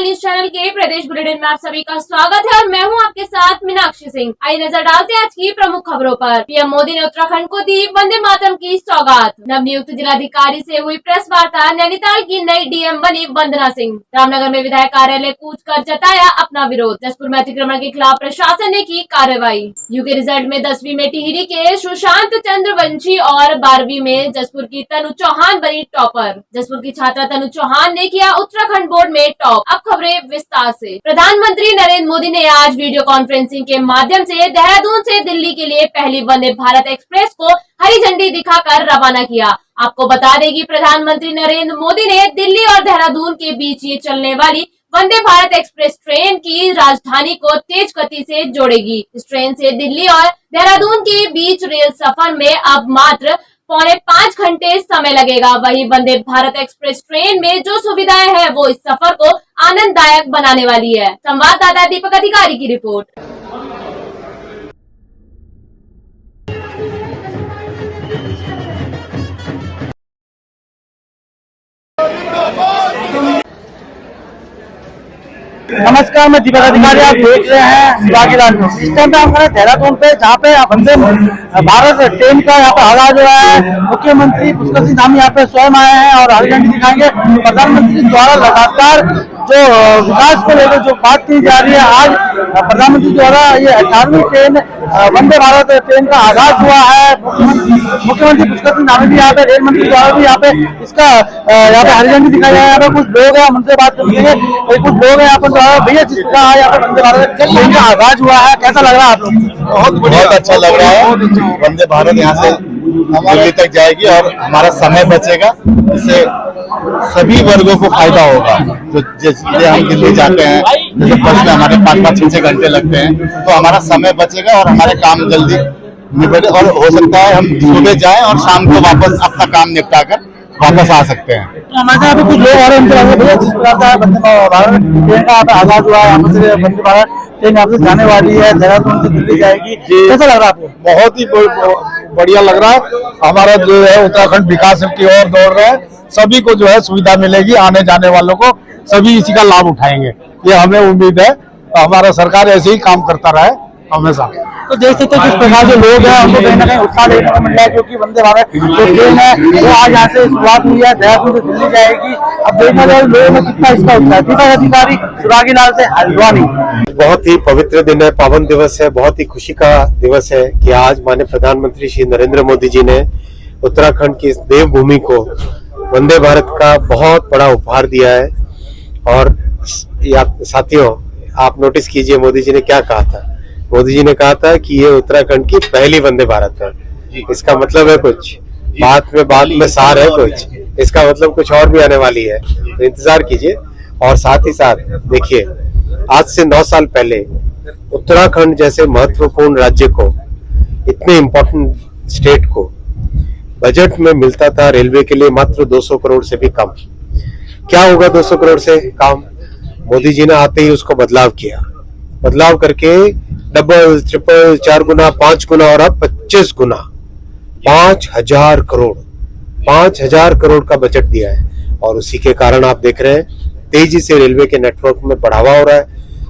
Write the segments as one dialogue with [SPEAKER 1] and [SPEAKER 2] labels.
[SPEAKER 1] News channel के प्रदेश bulletin में आप सभी का स्वागत है और मैं हूं आपके साथ मीनाक्षी सिंह। आइए नजर डालते हैं आज की प्रमुख खबरों पर। पीएम मोदी ने उत्तराखंड को दी वंदे मातरम की सौगात। नवनियुक्त जिलाधिकारी से हुई प्रेस वार्ता। नैनीताल की नई डीएम बनी वंदना सिंह। रामनगर में विधायक कार्यालय कूच कर जताया अपना विरोध। जसपुर में अतिक्रमण के खिलाफ प्रशासन ने की कार्रवाई। यूके रिजल्ट में 10वीं में टिहरी के सुशांत चंद्रवंशी और 12वीं में जसपुर की तनु चौहान बनी टॉपर। जसपुर की छात्रा तनु चौहान ने किया उत्तराखंड बोर्ड में टॉप। अब खबरें विस्तार से। प्रधानमंत्री नरेंद्र मोदी ने आज वीडियो कॉन्फ्रेंसिंग के माध्यम से देहरादून से दिल्ली के लिए पहली वंदे भारत एक्सप्रेस को हरी झंडी दिखाकर रवाना किया। आपको बता दें कि प्रधानमंत्री नरेंद्र मोदी ने दिल्ली और देहरादून के बीच ये चलने वाली वंदे भारत एक्सप्रेस ट्रेन की राजधानी को तेज गति से जोड़ेगी। इस ट्रेन से दिल्ली और देहरादून के बीच रेल सफर में अब मात्र 4.5 घंटे समय लगेगा। वही वंदे भारत एक्सप्रेस ट्रेन में जो सुविधाएं हैं वो इस सफर को आनंददायक बनाने वाली है। संवाददाता दीपक अधिकारी की रिपोर्ट।
[SPEAKER 2] नमस्कार, मैं दीपक अधिकारी। आप देख रहे हैं शिवाजीलाल न्यूज। इस टाइम पे हम देहरादून पे, जहाँ पे वंदे भारत ट्रेन का यहाँ पे आगाज हुआ है। मुख्यमंत्री पुष्कर सिंह धामी यहाँ पे स्वयं आए हैं और हरी झंडी दिखाएंगे। प्रधानमंत्री द्वारा लगातार जो विकास को लेकर जो बात की जा रही है, आज प्रधानमंत्री द्वारा ये 18वीं ट्रेन वंदे भारत ट्रेन का आगाज हुआ है। मुख्यमंत्री पुष्कर सिंह धामी भी यहाँ पे, रेल मंत्री द्वारा भी यहाँ पे इसका यहाँ पे हरी झंडी दिखाई है। यहाँ पे कुछ लोग हैं, उनसे बात करेंगे। कुछ लोग हैं यहाँ पर, भैया जिस तरह यहाँ पे वंदे भारत ट्रेन का आगाज हुआ है, कैसा लग रहा है आप लोग?
[SPEAKER 3] बहुत अच्छा लग रहा है। वंदे भारत यहाँ से दिल्ली तक जाएगी और हमारा समय बचेगा। इससे सभी वर्गों को फायदा होगा। तो जैसे हम दिल्ली जाते हैं, जैसे बस में हमारे 5-6 घंटे लगते हैं, तो हमारा समय बचेगा और हमारे काम जल्दी निपटे। और हो सकता है हम सुबह जाएं और शाम को वापस अपना काम निपटा कर वापस आ सकते हैं।
[SPEAKER 2] हमारे यहाँ पे कुछ लोग और भैया जिस प्रकार से वंदे भारत ट्रेन का यहाँ पे आगाज हुआ है, यहाँ से वंदे भारत ट्रेन यहाँ से जाने वाली है, देहरादून से दिल्ली जाएगी, कैसा लग रहा है आपको?
[SPEAKER 3] बहुत ही बढ़िया लग रहा है। हमारा जो है उत्तराखंड विकास की ओर दौड़ रहा है। सभी को जो है सुविधा मिलेगी, आने जाने वालों को सभी इसी का लाभ उठाएंगे, ये हमें उम्मीद है। हमारा सरकार ऐसे ही काम करता रहे हमेशा।
[SPEAKER 2] तो देख सकते हैं किस प्रकार के लोग हैं, उनको कहीं ना कहीं उत्साह देखने को मिल रहा है, क्योंकि वंदे भारत जो ट्रेन है वो आज यहाँ से शुरुआत हुई है, देहरादून से दिल्ली जाएगी। अब देखा जाए लोगों में कितना इसका उत्साह। दीपक अधिकारी, शिवाजीलाल से हल्द्वानी।
[SPEAKER 4] बहुत ही पवित्र दिन है, पावन दिवस है, बहुत ही खुशी का दिवस है कि आज माननीय प्रधानमंत्री श्री नरेंद्र मोदी जी ने उत्तराखंड की इस देवभूमि को वंदे भारत का बहुत बड़ा उपहार दिया है। और साथियों, आप नोटिस कीजिए मोदी जी ने क्या कहा था। मोदी जी ने कहा था कि ये उत्तराखंड की पहली वंदे भारत है। इसका मतलब है कुछ बात में सार है कुछ, इसका मतलब कुछ और भी आने वाली है, तो इंतजार कीजिए। और साथ ही साथ देखिए, आज से 9 साल पहले उत्तराखंड जैसे महत्वपूर्ण राज्य को, इतने इम्पोर्टेंट स्टेट को बजट में मिलता था रेलवे के लिए मात्र 200 करोड़ से भी कम। क्या होगा 200 करोड़ से कम? मोदी जी ने आते ही उसको बदलाव किया, बदलाव करके डबल, ट्रिपल, 4 गुना, 5 गुना और अब 25 गुना 5000 करोड़ का बजट दिया है। और उसी के कारण आप देख रहे हैं तेजी से रेलवे के नेटवर्क में बढ़ावा हो रहा है।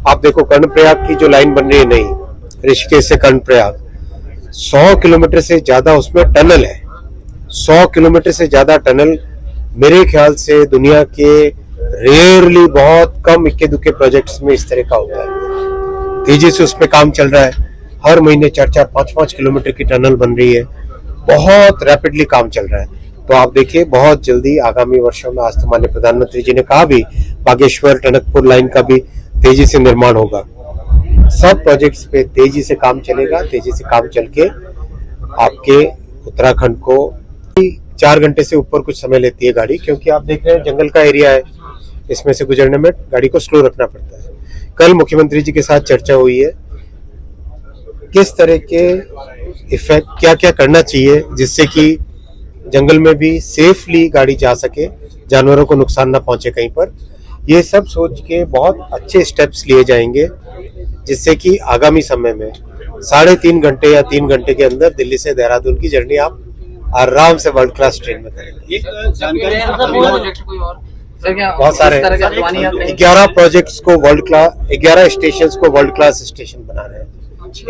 [SPEAKER 4] आप देखो कर्णप्रयाग की जो लाइन बन रही है नई, ऋषिकेश से कर्णप्रयाग, 100 किलोमीटर से ज्यादा उसमें टनल है। 100 किलोमीटर से ज्यादा टनल मेरे ख्याल से दुनिया के रेयरली, बहुत कम इक्के दुक्के प्रोजेक्ट्स में इस तरह का होता है। तेजी से उसमें काम चल रहा है। हर महीने 4-4, 5-5 किलोमीटर की टनल बन रही है। बहुत रैपिडली काम चल रहा है। तो आप देखिए बहुत जल्दी आगामी वर्षों में, आज तो माननीय प्रधानमंत्री जी ने कहा भी, बागेश्वर टनकपुर लाइन का भी तेजी से निर्माण होगा। सब प्रोजेक्ट्स पे तेजी से काम चलेगा। तेजी से काम चल के आपके उत्तराखंड को 4 घंटे से ऊपर कुछ समय लेती है गाड़ी, क्योंकि आप देख रहे हैं जंगल का एरिया है, इसमें से गुजरने में गाड़ी को स्लो रखना पड़ता है। कल मुख्यमंत्री जी के साथ चर्चा हुई है किस तरह के इफेक्ट, क्या क्या करना चाहिए जिससे कि जंगल में भी सेफली गाड़ी जा सके, जानवरों को नुकसान ना पहुंचे कहीं पर। ये सब सोच के बहुत अच्छे स्टेप्स लिए जाएंगे, जिससे कि आगामी समय में 3.5 घंटे या 3 घंटे के अंदर दिल्ली से देहरादून की जर्नी आप आराम से वर्ल्ड क्लास ट्रेन में करेंगे। बहुत सारे 11 प्रोजेक्ट्स को वर्ल्ड क्लास, 11 स्टेशंस को वर्ल्ड क्लास स्टेशन बना रहे हैं।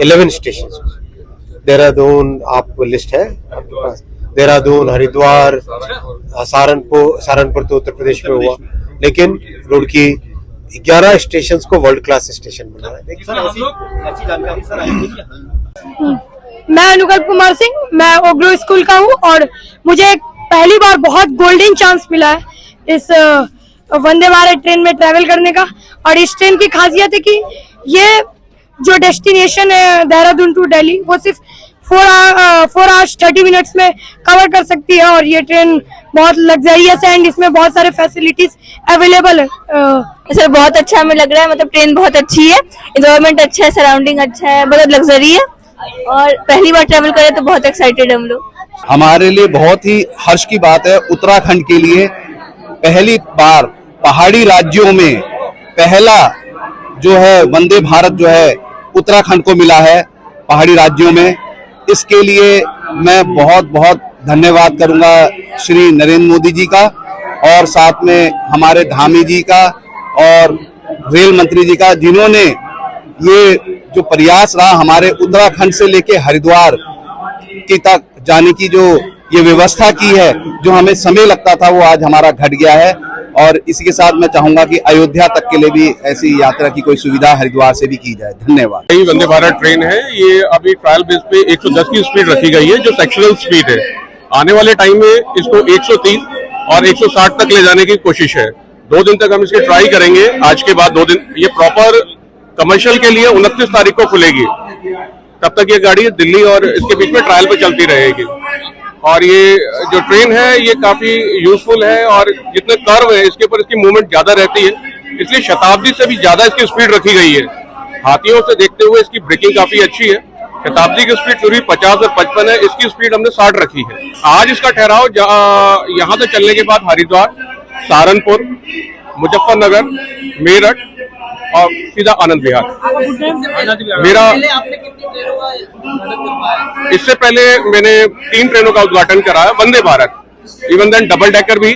[SPEAKER 4] 11 स्टेशंस, देहरादून, आपको लिस्ट है आपके पास, देहरादून, हरिद्वार, सहारनपुर तो उत्तर प्रदेश में हुआ, लेकिन रुड़की 11 स्टेशंस को वर्ल्ड क्लास स्टेशन बना रहे हैं।
[SPEAKER 5] मैं अनुकल्प कुमार सिंह, मैं ओग्रो स्कूल का हूँ और मुझे पहली बार बहुत गोल्डन चांस मिला है इस वंदे भारत ट्रेन में ट्रैवल करने का। और इस ट्रेन की खासियत है कि ये जो डेस्टिनेशन है देहरादून टू दिल्ली, वो सिर्फ 4 आवर्स 30 मिनट्स में कवर कर सकती है। और ये ट्रेन बहुत लग्जरियस है एंड इसमें बहुत सारे फैसिलिटीज अवेलेबल है।
[SPEAKER 6] सर बहुत अच्छा हमें लग रहा है, मतलब ट्रेन बहुत अच्छी है, एनवायरनमेंट अच्छा है, सराउंडिंग अच्छा है, बहुत लग्जरी है और पहली बार ट्रैवल करें तो बहुत एक्साइटेड हम लोग।
[SPEAKER 7] हमारे लिए बहुत ही हर्ष की बात है, उत्तराखंड के लिए पहली बार पहाड़ी राज्यों में पहला जो है वंदे भारत जो है उत्तराखंड को मिला है पहाड़ी राज्यों में। इसके लिए मैं बहुत बहुत धन्यवाद करूंगा श्री नरेंद्र मोदी जी का और साथ में हमारे धामी जी का और रेल मंत्री जी का, जिन्होंने ये जो प्रयास रहा हमारे उत्तराखंड से लेके हरिद्वार की तक जाने की जो ये व्यवस्था की है, जो हमें समय लगता था वो आज हमारा घट गया है। और इसी के साथ मैं चाहूंगा कि अयोध्या तक के लिए भी ऐसी यात्रा की कोई सुविधा हरिद्वार से भी की जाए। धन्यवाद।
[SPEAKER 8] यही वंदे भारत ट्रेन है, ये अभी ट्रायल बेस पे 110 की स्पीड रखी गई है जो सेक्शनल स्पीड है। आने वाले टाइम में इसको 130 और 160 तक ले जाने की कोशिश है। 2 दिन तक हम इसकी ट्राई करेंगे। आज के बाद 2 दिन ये प्रॉपर कमर्शियल के लिए 29 तारीख को खुलेगी। तब तक ये गाड़ी दिल्ली और इसके बीच में ट्रायल पे चलती रहेगी। और ये जो ट्रेन है ये काफी यूजफुल है और जितने कर्व है इसके ऊपर इसकी मूवमेंट ज्यादा रहती है, इसलिए शताब्दी से भी ज्यादा इसकी स्पीड रखी गई है। हाथियों से देखते हुए इसकी ब्रेकिंग काफी अच्छी है। शताब्दी की स्पीड पूरी 50 और 55 है, इसकी स्पीड हमने 60 रखी है। आज इसका ठहराव यहाँ से चलने के बाद हरिद्वार, सहारनपुर, मुजफ्फरनगर, मेरठ और सीधा आनंद विहार। मेरा इससे पहले मैंने 3 ट्रेनों का उद्घाटन कराया Vande Bharat, even then double decker भी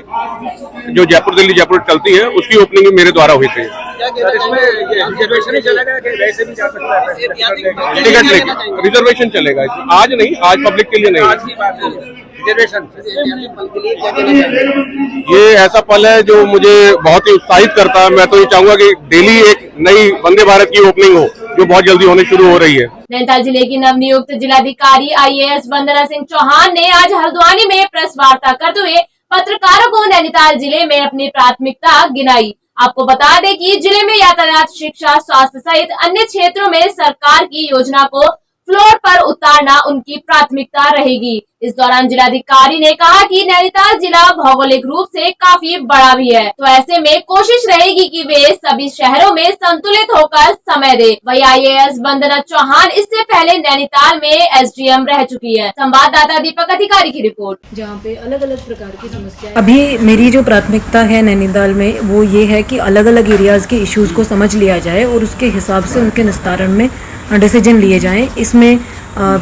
[SPEAKER 8] जो जयपुर दिल्ली जयपुर चलती है उसकी ओपनिंग भी मेरे द्वारा हुई थी। टिकट लेके रिजर्वेशन चलेगा, आज नहीं, आज पब्लिक के लिए नहीं। ये ऐसा पल है जो मुझे बहुत ही उत्साहित करता है। मैं तो ये चाहूंगा कि डेली एक नई वंदे भारत की ओपनिंग हो, जो बहुत जल्दी होने शुरू हो रही है।
[SPEAKER 1] नैनीताल जिले की नवनियुक्त जिलाधिकारी IAS वंदना सिंह चौहान ने आज हल्द्वानी में प्रेस वार्ता करते हुए पत्रकारों को नैनीताल जिले में अपनी प्राथमिकता गिनाई। आपको बता दें कि जिले में यातायात, शिक्षा, स्वास्थ्य सहित अन्य क्षेत्रों में सरकार की योजना को फ्लोर पर उतारना उनकी प्राथमिकता रहेगी। इस दौरान जिलाधिकारी ने कहा कि नैनीताल जिला भौगोलिक रूप से काफी बड़ा भी है, तो ऐसे में कोशिश रहेगी कि वे सभी शहरों में संतुलित होकर समय दे। वही IAS वंदना चौहान इससे पहले नैनीताल में SDM रह चुकी है। संवाददाता दीपक अधिकारी की रिपोर्ट।
[SPEAKER 9] जहाँ पे अलग अलग प्रकार की समस्याएं, अभी मेरी जो प्राथमिकता है नैनीताल में वो ये है कि अलग अलग एरियाज के इश्यूज को समझ लिया जाए और उसके हिसाब से उनके निस्तारण में डिसीजन लिए जाएं। इसमें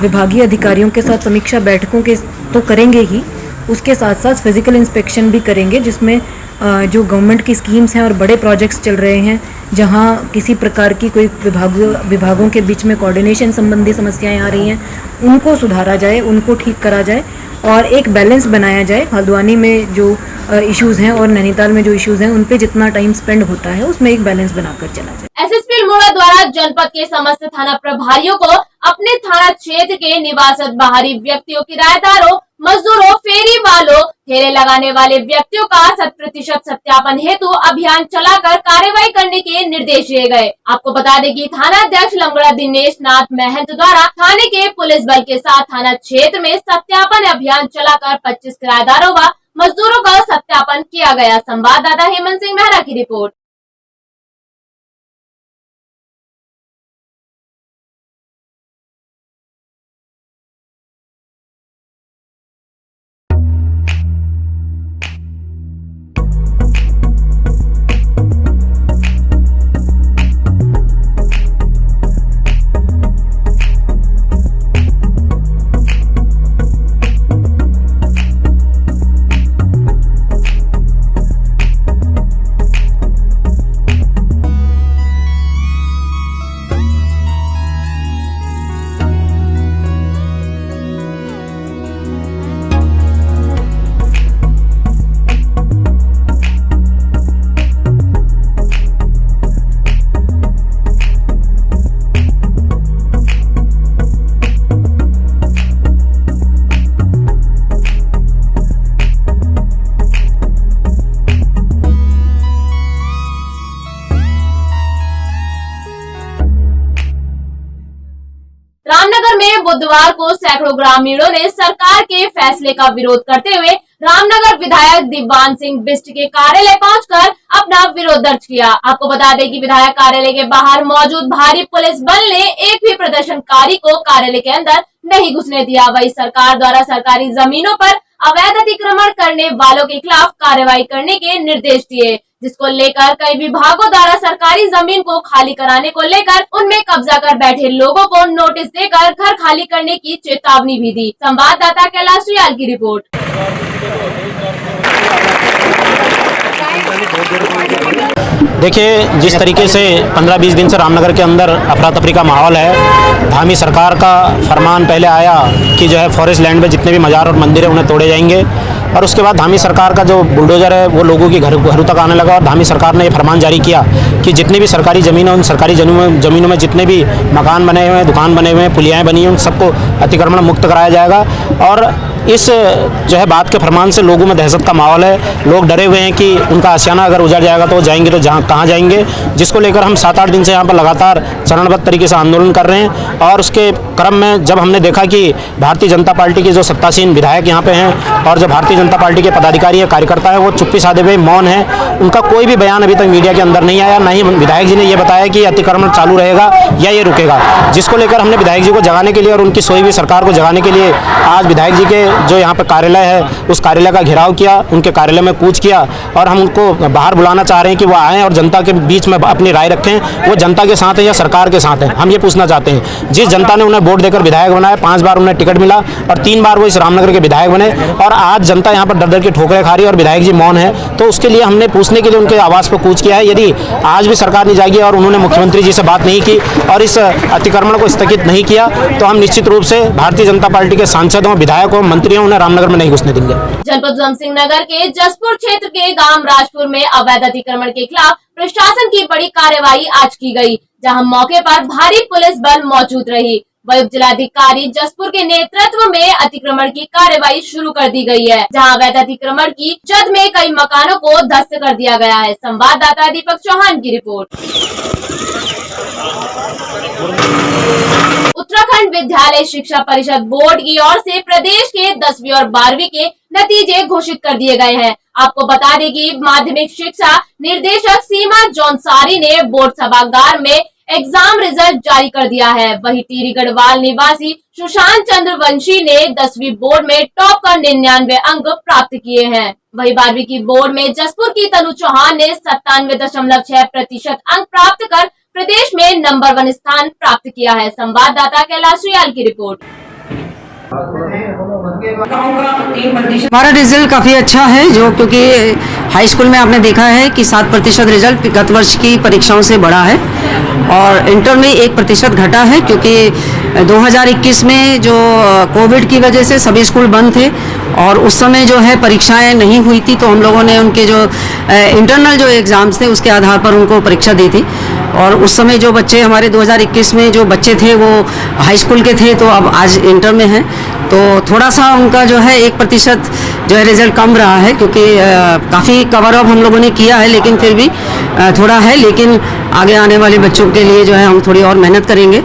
[SPEAKER 9] विभागीय अधिकारियों के साथ समीक्षा बैठकों के तो करेंगे ही, उसके साथ साथ फिजिकल इंस्पेक्शन भी करेंगे, जिसमें जो गवर्नमेंट की स्कीम्स हैं और बड़े प्रोजेक्ट्स चल रहे हैं जहां किसी प्रकार की कोई विभागों के बीच में कोऑर्डिनेशन संबंधी समस्याएं आ रही हैं, उनको सुधारा जाए, उनको ठीक करा जाए और एक बैलेंस बनाया जाए। हल्द्वानी में जो इश्यूज़ हैं और नैनीताल में जो इश्यूज़ हैं उन पे जितना टाइम स्पेंड होता है उसमें एक बैलेंस बनाकर चला जाए।
[SPEAKER 1] SSP अल्मोड़ा द्वारा जनपद के समस्त थाना प्रभारियों को अपने थाना क्षेत्र के निवासित बाहरी व्यक्तियों, किराएदारों, मजदूरों, फेरी वालों, ठेले लगाने वाले व्यक्तियों का 100% सत्यापन हेतु अभियान चलाकर कार्रवाई करने के निर्देश दिए गए। आपको बता दें कि थाना अध्यक्ष लंगड़ा दिनेश नाथ महंत द्वारा थाने के पुलिस बल के साथ थाना क्षेत्र में सत्यापन अभियान चलाकर 25 किराएदारों व मजदूरों का सत्यापन किया गया। संवाददाता हेमंत सिंह मेहरा की रिपोर्ट। बुधवार को सैकड़ों ग्रामीणों ने सरकार के फैसले का विरोध करते हुए रामनगर विधायक दिव्यांश सिंह बिष्ट के कार्यालय पहुंचकर अपना विरोध दर्ज किया। आपको बता दें कि विधायक कार्यालय के बाहर मौजूद भारी पुलिस बल ने एक भी प्रदर्शनकारी को कार्यालय के अंदर नहीं घुसने दिया। वही सरकार द्वारा सरकारी जमीनों पर अवैध अतिक्रमण करने वालों के खिलाफ कार्रवाई करने के निर्देश दिए, जिसको लेकर कई विभागों द्वारा सरकारी जमीन को खाली कराने को लेकर उनमें कब्जा कर बैठे लोगों को नोटिस देकर घर खाली करने की चेतावनी भी दी। संवाददाता कैलाश रियाल की रिपोर्ट।
[SPEAKER 10] देखिए, जिस तरीके से 15-20 दिन से रामनगर के अंदर अफरा तफरी का माहौल है, धामी सरकार का फरमान पहले आया कि जो है फॉरेस्ट लैंड में जितने भी मजार और मंदिर है उन्हें तोड़े जाएंगे, और उसके बाद धामी सरकार का जो बुलडोजर है वो लोगों की घरों तक आने लगा। और धामी सरकार ने ये फरमान जारी किया कि जितनी भी सरकारी ज़मीन है उन सरकारी ज़मीनों में जितने भी मकान बने हुए हैं, दुकान बने हुए हैं, पुलियाएँ बनी हैं, उन सबको अतिक्रमण मुक्त कराया जाएगा। और इस जो है बात के फरमान से लोगों में दहशत का माहौल है। लोग डरे हुए हैं कि उनका आशियाना अगर उजड़ जाएगा तो वो जाएंगे तो कहाँ जाएंगे, जिसको लेकर हम 7-8 दिन से यहाँ पर लगातार चरणबद्ध तरीके से आंदोलन कर रहे हैं। और उसके क्रम में जब हमने देखा कि भारतीय जनता पार्टी के जो सत्तासीन विधायक यहाँ पे हैं और जो भारतीय जनता पार्टी के पदाधिकारी है, कार्यकर्ता है, वो चुप्पी साधे हुए मौन है, उनका कोई भी बयान अभी तक मीडिया के अंदर नहीं आया। ना ही विधायक जी ने ये बताया कि अतिक्रमण चालू रहेगा या ये रुकेगा, जिसको लेकर हमने विधायक जी को जगाने के लिए और उनकी सोई हुई सरकार को जगाने के लिए आज विधायक जी के जो यहाँ पर कार्यालय है उस कार्यालय का घेराव किया, उनके कार्यालय में कूच किया और हम उनको बाहर बुलाना चाह रहे हैं कि वो आएँ और जनता के बीच में अपनी राय रखें। वो जनता के साथ है या सरकार के साथ है, हम ये पूछना चाहते हैं। जिस जनता ने उन्हें वोट देकर विधायक बनाया, 5 बार उन्हें टिकट मिला और 3 बार वो इस रामनगर के विधायक बने, और आज जनता यहाँ पर डर डर की ठोकरें खा रही है और विधायक जी मौन है। तो उसके लिए हमने पूछने के लिए उनके आवास पर कूच किया है। यदि आज भी सरकार नहीं जाएगी और उन्होंने मुख्यमंत्री जी से बात नहीं की और इस अतिक्रमण को स्थगित नहीं किया तो हम निश्चित रूप से भारतीय जनता पार्टी के सांसदों, विधायकों, मंत्रियों उन्हें रामनगर में नहीं घुसने देंगे।
[SPEAKER 1] जनपद उधम सिंह नगर के जसपुर क्षेत्र के गांव राजपुर में अवैध अतिक्रमण के खिलाफ प्रशासन की बड़ी कार्रवाई आज की गई, जहां मौके पर भारी पुलिस बल मौजूद रही। वही जिलाधिकारी जसपुर के नेतृत्व में अतिक्रमण की कार्रवाई शुरू कर दी गई है, जहां अवैध अतिक्रमण की जद में कई मकानों को ध्वस्त कर दिया गया है। संवाददाता दीपक चौहान की रिपोर्ट। उत्तराखंड विद्यालय शिक्षा परिषद बोर्ड की ओर से प्रदेश के 10वीं और 12वीं के नतीजे घोषित कर दिए गए हैं। आपको बता दें कि माध्यमिक शिक्षा निर्देशक सीमा जौनसारी ने बोर्ड सभागार में एग्जाम रिजल्ट जारी कर दिया है। वही टिहरी गढ़वाल निवासी सुशांत चंद्र वंशी ने 10वीं बोर्ड में टॉप कर 99 अंक प्राप्त किए हैं। वही 12वीं की बोर्ड में जसपुर की तनु चौहान ने 97.6% अंक प्राप्त कर प्रदेश में नंबर 1 स्थान प्राप्त किया है। संवाददाता कैलाश रियाल की रिपोर्ट।
[SPEAKER 11] हमारा रिजल्ट काफ़ी अच्छा है, जो क्योंकि हाई स्कूल में आपने देखा है कि 7% रिजल्ट गत वर्ष की परीक्षाओं से बढ़ा है और इंटर में 1% घटा है, क्योंकि 2021 में जो कोविड की वजह से सभी स्कूल बंद थे और उस समय जो है परीक्षाएं नहीं हुई थी, तो हम लोगों ने उनके जो इंटरनल जो एग्ज़ाम्स थे उसके आधार पर उनको परीक्षा दी थी। और उस समय जो बच्चे हमारे 2021 में जो बच्चे थे वो हाई स्कूल के थे, तो अब आज इंटर में हैं, तो थोड़ा सा उनका जो है 1% जो है रिजल्ट कम रहा है, क्योंकि काफ़ी कवर अप हम लोगों ने किया है, लेकिन फिर भी थोड़ा है। लेकिन आगे आने वाले बच्चों के लिए जो है हम थोड़ी और मेहनत करेंगे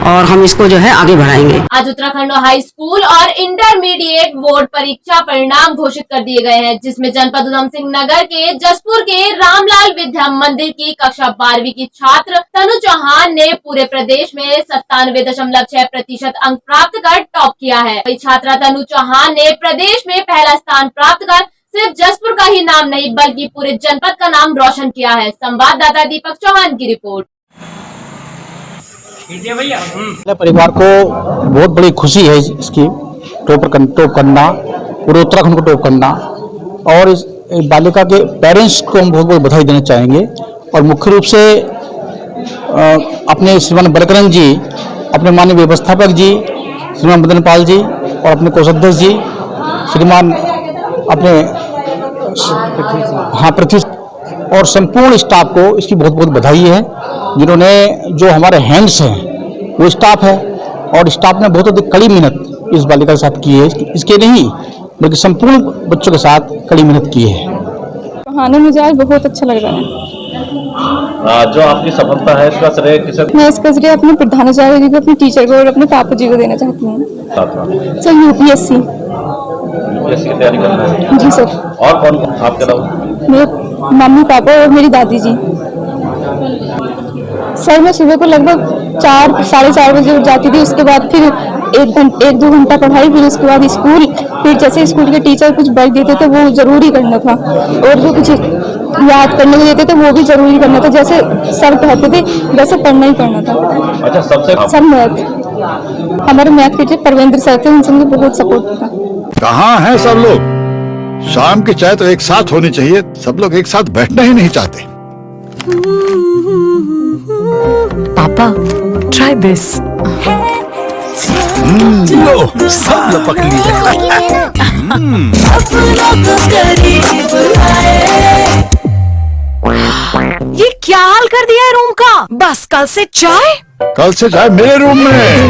[SPEAKER 11] और हम इसको जो है आगे बढ़ाएंगे।
[SPEAKER 1] आज उत्तराखंड हाई स्कूल और इंटरमीडिएट बोर्ड परीक्षा परिणाम घोषित कर दिए गए हैं, जिसमें जनपद उधम सिंह नगर के जसपुर के रामलाल विद्या मंदिर की कक्षा 12वीं की छात्र तनु चौहान ने पूरे प्रदेश में 97.6% अंक प्राप्त कर टॉप किया है। वही छात्रा तनु चौहान ने प्रदेश में पहला स्थान प्राप्त कर सिर्फ जसपुर का ही नाम नहीं बल्कि पूरे जनपद का नाम रोशन किया है। संवाददाता दीपक चौहान की रिपोर्ट।
[SPEAKER 2] परिवार को बहुत बड़ी खुशी है इसकी टॉप करना, पूरे उत्तराखंड को टॉप करना, और इस बालिका के पेरेंट्स को हम बहुत बहुत बधाई देना चाहेंगे। और मुख्य रूप से अपने श्रीमान बलकरण जी, अपने माननीय व्यवस्थापक जी श्रीमान मदन पाल जी और अपने कोषाध्यक्ष जी श्रीमान अपने पृथ्वी और संपूर्ण स्टाफ को इसकी बहुत बहुत बधाई है, जिन्होंने जो हमारे हैंड्स हैं वो स्टाफ है और स्टाफ ने बहुत अधिक कड़ी मेहनत इस बालिका के साथ की है। इसके नहीं बल्कि संपूर्ण बच्चों के साथ कड़ी मेहनत की है।
[SPEAKER 6] कहानी मुझे आज बहुत अच्छा लग रहा है।
[SPEAKER 3] जो आपकी सफलता है इसका श्रेय किसे
[SPEAKER 6] मैं इसका श्रेय अपने प्रधानाचार्य जी को, अपने टीचर को और अपने पापा जी को देना चाहती हूँ। सर यूपीएससी
[SPEAKER 3] की तैयारी कर रहे हैं?
[SPEAKER 6] जी सर।
[SPEAKER 3] और कौन आपके अलावा?
[SPEAKER 6] मेरे मम्मी पापा और मेरी दादी जी। सर मैं सुबह को लगभग 4-4:30 बजे उठ जाती थी, उसके बाद फिर 1-2 घंटा पढ़ाई, फिर उसके बाद स्कूल, फिर जैसे स्कूल के टीचर कुछ वर्क देते थे वो जरूरी करना था, और जो कुछ याद करने को देते थे वो भी जरूरी करना था, जैसे सर कहते थे वैसे पढ़ना ही पढ़ना था।
[SPEAKER 3] अच्छा, सबसे
[SPEAKER 6] सर मैथ, हमारे मैथ के टीचर परवेंद्र सर थे, उनसे मुझे बहुत सपोर्ट था।
[SPEAKER 12] कहाँ है सब लोग? शाम की चाय तो एक साथ होनी चाहिए, सब लोग एक साथ बैठना ही नहीं चाहते।
[SPEAKER 9] पापा ट्राई दिस।
[SPEAKER 12] लो सब लपक लिए।
[SPEAKER 9] ये क्या हाल कर दिया है रूम का? बस कल से चाय
[SPEAKER 12] मेरे रूम में।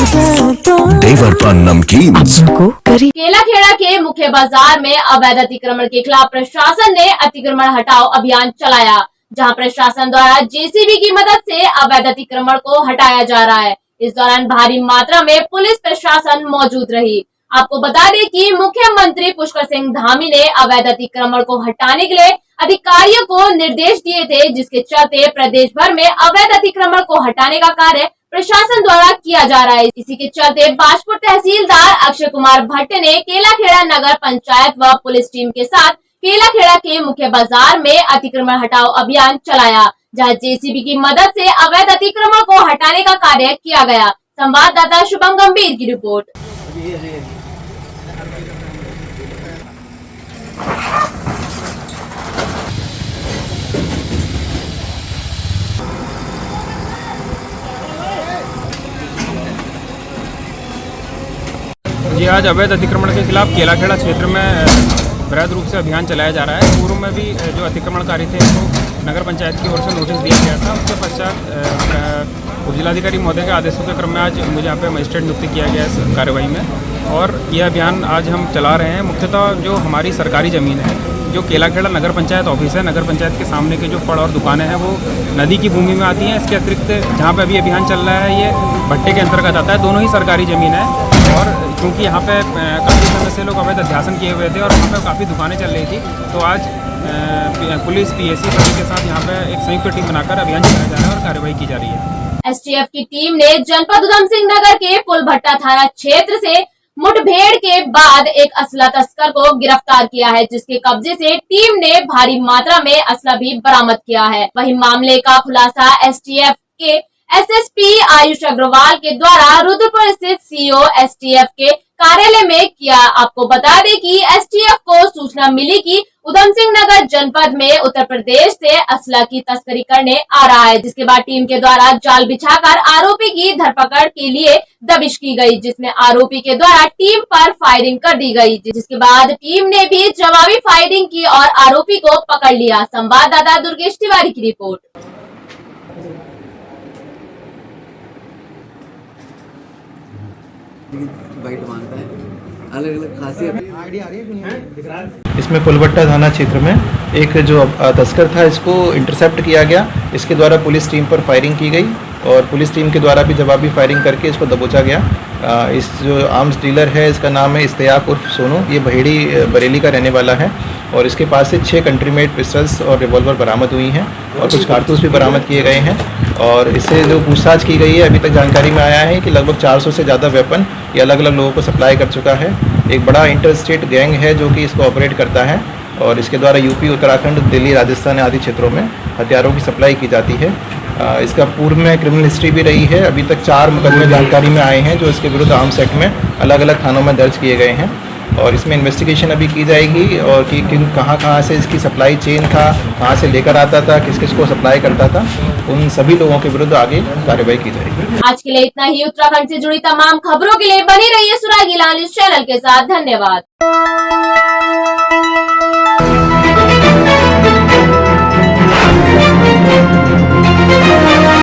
[SPEAKER 12] देवरपन नमकीन
[SPEAKER 9] को करी।
[SPEAKER 1] केलाखेड़ा के मुख्य बाजार में अवैध अतिक्रमण के खिलाफ प्रशासन ने अतिक्रमण हटाओ अभियान चलाया, जहां प्रशासन द्वारा जेसीबी की मदद से अवैध अतिक्रमण को हटाया जा रहा है। इस दौरान भारी मात्रा में पुलिस प्रशासन मौजूद रही। आपको बता दें कि मुख्यमंत्री पुष्कर सिंह धामी ने अवैध अतिक्रमण को हटाने के लिए अधिकारियों को निर्देश दिए थे, जिसके चलते प्रदेश भर में अवैध अतिक्रमण को हटाने का कार्य प्रशासन द्वारा किया जा रहा है। इसी के चलते बाजपुर तहसीलदार अक्षय कुमार भट्ट ने केलाखेड़ा नगर पंचायत व पुलिस टीम के साथ केलाखेड़ा के मुख्य बाजार में अतिक्रमण हटाओ अभियान चलाया, जहां जेसीबी की मदद से अवैध अतिक्रमण को हटाने का कार्य किया गया। संवाददाता शुभम गंभीर की रिपोर्ट।
[SPEAKER 13] जी, आज अवैध अतिक्रमण के खिलाफ केलाखेड़ा क्षेत्र में वृहद रूप से अभियान चलाया जा रहा है। पूर्व में भी जो अतिक्रमणकारी थे उनको नगर पंचायत की ओर से नोटिस दिया गया था। उसके पश्चात उपजिलाधिकारी महोदय के आदेशों के क्रम में आज मुझे यहाँ पे मजिस्ट्रेट नियुक्त किया गया इस कार्रवाई में, और यह अभियान आज हम चला रहे हैं। मुख्यतः जो हमारी सरकारी ज़मीन है, जो केलाखेड़ा नगर पंचायत ऑफिस है, नगर पंचायत के सामने के जो फड़ और दुकानें हैं वो नदी की भूमि में आती हैं। इसके अतिरिक्त जहाँ पे अभी अभियान चल रहा है ये भट्टे के अंतर्गत आता है। दोनों ही सरकारी ज़मीन है, और क्योंकि यहाँ पे काफ़ी समय से लोग अवैध अध्यासन किए हुए थे और वहाँ पे काफ़ी दुकानें चल रही थी, तो आज पुलिस पीएसी सभी के साथ यहाँ पे एक संयुक्त टीम बनाकर अभियान चलाया जा रहा है और कार्रवाई की जा रही है।
[SPEAKER 1] एसटीएफ की टीम ने जनपद उधम सिंह नगर के पुलभट्टा थाना क्षेत्र से मुठभेड़ के बाद एक असला तस्कर को गिरफ्तार किया है, जिसके कब्जे से टीम ने भारी मात्रा में असला भी बरामद किया है। वहीं मामले का खुलासा एसटीएफ के एसएसपी आयुष अग्रवाल के द्वारा रुद्रपुर स्थित सीओ एसटीएफ के कार्यालय में किया। आपको बता दें कि एसटीएफ को सूचना मिली कि उधम सिंह नगर जनपद में उत्तर प्रदेश से असला की तस्करी करने आ रहा है, जिसके बाद टीम के द्वारा जाल बिछाकर आरोपी की धरपकड़ के लिए दबिश की गई, जिसमें आरोपी के द्वारा टीम पर फायरिंग कर दी गई, जिसके बाद टीम ने भी जवाबी फायरिंग की और आरोपी को पकड़ लिया। संवाददाता दुर्गेश तिवारी की रिपोर्ट।
[SPEAKER 14] वाइट मांगता है, अलग अलग खासियत।
[SPEAKER 15] इसमें पुलभट्टा थाना क्षेत्र में एक जो तस्कर था इसको इंटरसेप्ट किया गया। इसके द्वारा पुलिस टीम पर फायरिंग की गई और पुलिस टीम के द्वारा भी जवाबी फायरिंग करके इसको दबोचा गया। इस जो आर्म्स डीलर है इसका नाम है इस्तेयाक उर्फ सोनू, ये बहेड़ी बरेली का रहने वाला है, और इसके पास से 6 कंट्री मेड पिस्टल्स और रिवॉल्वर बरामद हुई हैं और कुछ कारतूस भी बरामद किए गए हैं। और इससे जो पूछताछ की गई है अभी तक जानकारी में आया है कि लगभग 400 से ज़्यादा वेपन ये अलग अलग लोगों को सप्लाई कर चुका है। एक बड़ा इंटर स्टेट गैंग है जो कि इसको ऑपरेट करता है और इसके द्वारा यूपी, उत्तराखंड, दिल्ली, राजस्थान आदि क्षेत्रों में हथियारों की सप्लाई की जाती है। इसका पूर्व में क्रिमिनल हिस्ट्री भी रही है। अभी तक 4 मुकदमे जानकारी में आए हैं जो इसके विरुद्ध आर्म्स एक्ट में अलग अलग थानों में दर्ज किए गए हैं, और इसमें इन्वेस्टिगेशन अभी की जाएगी और कि कहाँ से इसकी सप्लाई चेन था, कहाँ से लेकर आता था, किस किस को सप्लाई करता था, उन सभी लोगों के विरुद्ध आगे कार्रवाई की जाएगी।
[SPEAKER 1] आज के लिए इतना ही। उत्तराखंड से जुड़ी तमाम खबरों के लिए बनी रहिए सुरागीला न्यूज़ चैनल के साथ। धन्यवाद।